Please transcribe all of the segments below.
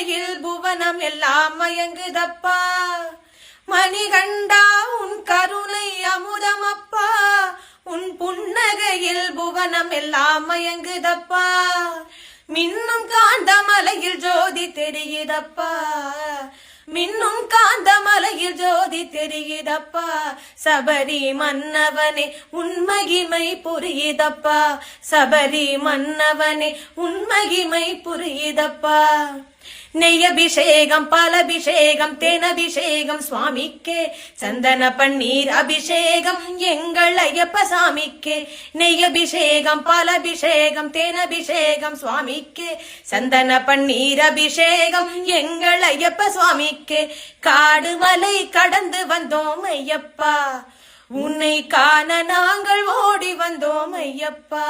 புன்னகையில் புவனம் எல்லாம் மயங்குதப்பா. மணிகண்டா உன் கருணை அமுதமப்பா. உன் புன்னகையில் புவனம் எல்லாம் மயங்குதப்பா. மின்னும் காந்தமலையில் ஜோதி தெரியுதப்பா. மின்னும் காந்தமலையில் ஜோதி தெரியுதப்பா. சபரி மன்னவனே உன்மகிமை புரியுதப்பா. சபரி மன்னவனே உன்மகிமை புரியுதப்பா. நெய்யபிஷேகம் பாலபிஷேகம் தேனபிஷேகம் சுவாமிக்கே. சந்தன பன்னீர் அபிஷேகம் எங்கள் ஐயப்ப சாமிக்கே. நெய்யபிஷேகம் பாலபிஷேகம் தேனபிஷேகம் சுவாமிக்கே. சந்தன பன்னீர் அபிஷேகம் எங்கள் ஐயப்ப சுவாமிக்கே. காடு மலை கடந்து வந்தோம் ஐயப்பா. உன்னை காண நாங்கள் ஓடி வந்தோம் ஐயப்பா.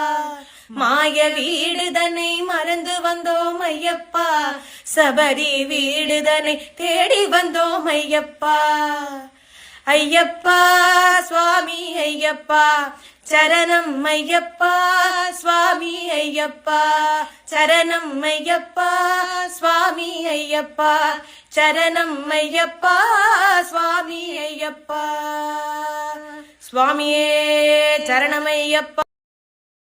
மாய வீடுதனை மறந்து வந்தோம் ஐயப்பா. சபரி வீடுதனை தேடி வந்தோம் ஐயப்பா. ஐயப்பா சுவாமி ஐயப்பா சரணம் ஐயப்பா. சுவாமி ஐயப்பா சரணம் ஐயப்பா. சுவாமி ஐயப்பா சரணம் ஐயப்பா. சுவாமி ஐயப்பா. சுவாமியே சரணம் ஐயப்பா.